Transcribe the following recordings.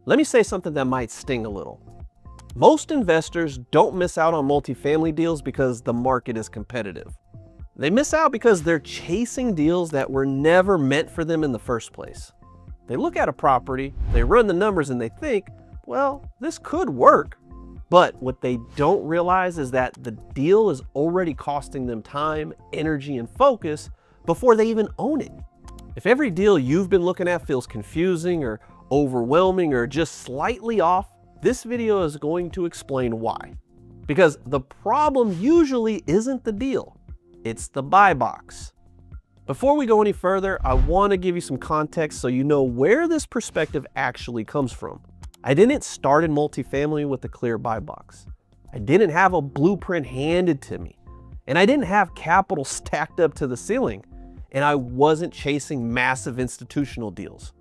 Let me say something that might sting a little. Most investors don't miss out on multifamily deals because the market is competitive. They miss out because they're chasing deals that were never meant for them in the first place. They look at a property, they run the numbers, and they think, well, this could work. But what they don't realize is that the deal is already costing them time, energy, and focus before they even own it. If every deal you've been looking at feels confusing or overwhelming or just slightly off, this video is going to explain why. Because the problem usually isn't the deal, it's the buy box. Before we go any further, I want to give you some context so you know where this perspective actually comes from. I didn't start in multifamily with a clear buy box. I didn't have a blueprint handed to me. And I didn't have capital stacked up to the ceiling. And I wasn't chasing massive institutional deals.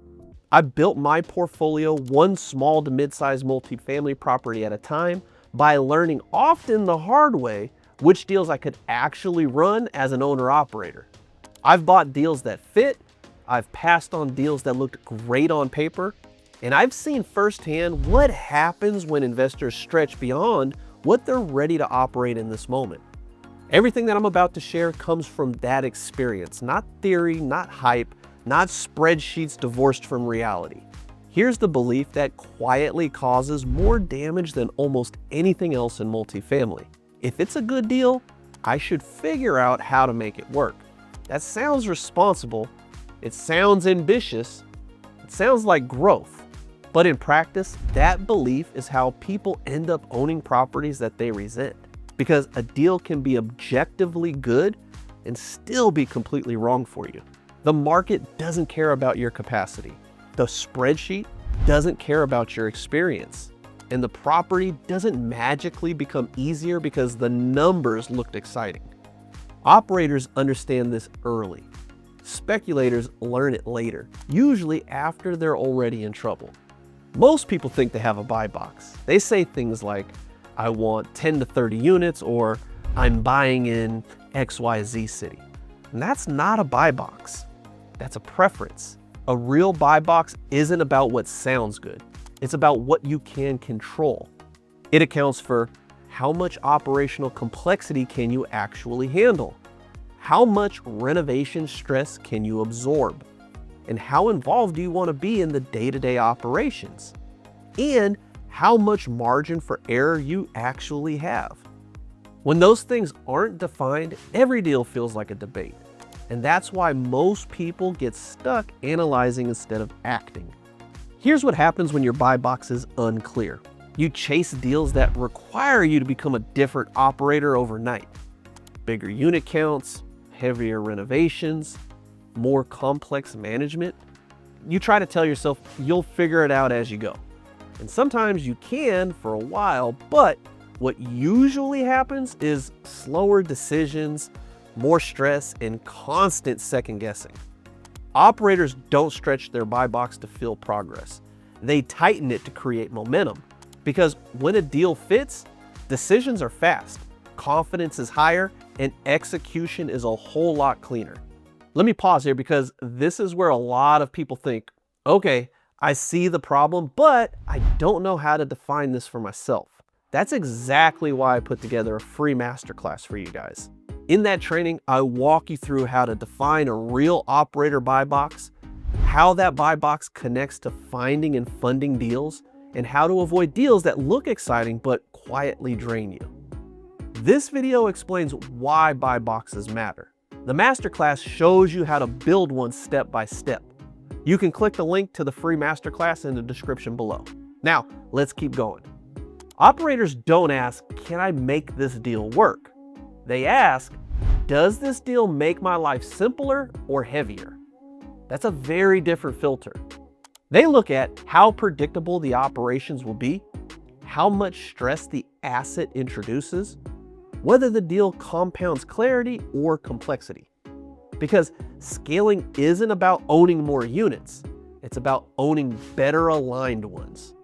I built my portfolio one small to mid-sized multifamily property at a time by learning, often the hard way, which deals I could actually run as an owner-operator. I've bought deals that fit, I've passed on deals that looked great on paper, and I've seen firsthand what happens when investors stretch beyond what they're ready to operate in this moment. Everything that I'm about to share comes from that experience, not theory, not hype, not spreadsheets divorced from reality. Here's the belief that quietly causes more damage than almost anything else in multifamily. If it's a good deal, I should figure out how to make it work. That sounds responsible, it sounds ambitious, it sounds like growth. But in practice, that belief is how people end up owning properties that they resent. Because a deal can be objectively good and still be completely wrong for you. The market doesn't care about your capacity. The spreadsheet doesn't care about your experience. And the property doesn't magically become easier because the numbers looked exciting. Operators understand this early. Speculators learn it later, usually after they're already in trouble. Most people think they have a buy box. They say things like, I want 10 to 30 units, or I'm buying in XYZ city. And that's not a buy box. That's a preference. A real buy box isn't about what sounds good. It's about what you can control. It accounts for how much operational complexity can you actually handle? How much renovation stress can you absorb? And how involved do you want to be in the day-to-day operations? And how much margin for error you actually have. When those things aren't defined, every deal feels like a debate. And that's why most people get stuck analyzing instead of acting. Here's what happens when your buy box is unclear. You chase deals that require you to become a different operator overnight. Bigger unit counts, heavier renovations, more complex management. You try to tell yourself you'll figure it out as you go. And sometimes you can for a while, but what usually happens is slower decisions, more stress, and constant second guessing. Operators don't stretch their buy box to feel progress. They tighten it to create momentum. Because when a deal fits, decisions are fast, confidence is higher, and execution is a whole lot cleaner. Let me pause here because this is where a lot of people think, okay, I see the problem, but I don't know how to define this for myself. That's exactly why I put together a free masterclass for you guys. In that training, I walk you through how to define a real operator buy box, how that buy box connects to finding and funding deals, and how to avoid deals that look exciting but quietly drain you. This video explains why buy boxes matter. The masterclass shows you how to build one step by step. You can click the link to the free masterclass in the description below. Now, let's keep going. Operators don't ask, can I make this deal work? They ask, does this deal make my life simpler or heavier? That's a very different filter. They look at how predictable the operations will be, how much stress the asset introduces, whether the deal compounds clarity or complexity. Because scaling isn't about owning more units, it's about owning better aligned ones.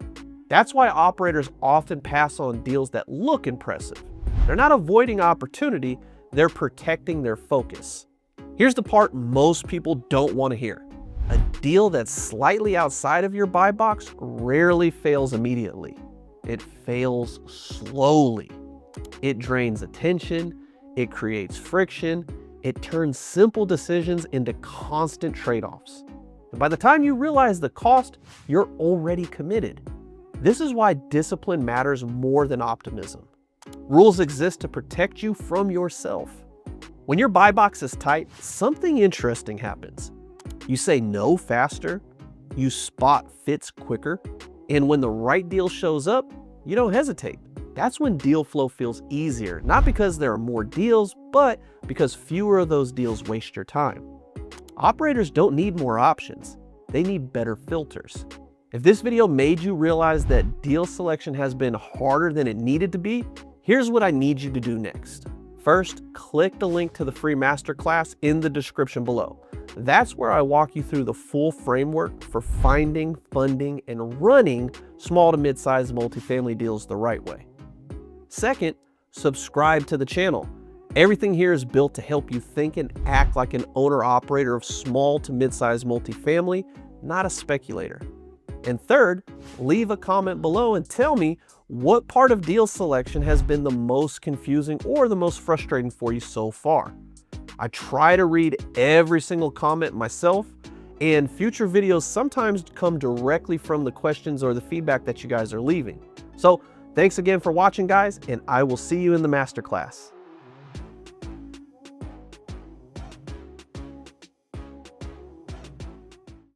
That's why operators often pass on deals that look impressive. They're not avoiding opportunity, they're protecting their focus. Here's the part most people don't want to hear. A deal that's slightly outside of your buy box rarely fails immediately. It fails slowly. It drains attention, it creates friction, it turns simple decisions into constant trade-offs. And by the time you realize the cost, you're already committed. This is why discipline matters more than optimism. Rules exist to protect you from yourself. When your buy box is tight, something interesting happens. You say no faster, you spot fits quicker, and when the right deal shows up, you don't hesitate. That's when deal flow feels easier, not because there are more deals, but because fewer of those deals waste your time. Operators don't need more options, they need better filters. If this video made you realize that deal selection has been harder than it needed to be, here's what I need you to do next. First, click the link to the free masterclass in the description below. That's where I walk you through the full framework for finding, funding, and running small to mid-sized multifamily deals the right way. Second, subscribe to the channel. Everything here is built to help you think and act like an owner-operator of small to mid-sized multifamily, not a speculator. And third, leave a comment below and tell me what part of deal selection has been the most confusing or the most frustrating for you so far. I try to read every single comment myself, and future videos sometimes come directly from the questions or the feedback that you guys are leaving. So thanks again for watching, guys, and I will see you in the masterclass.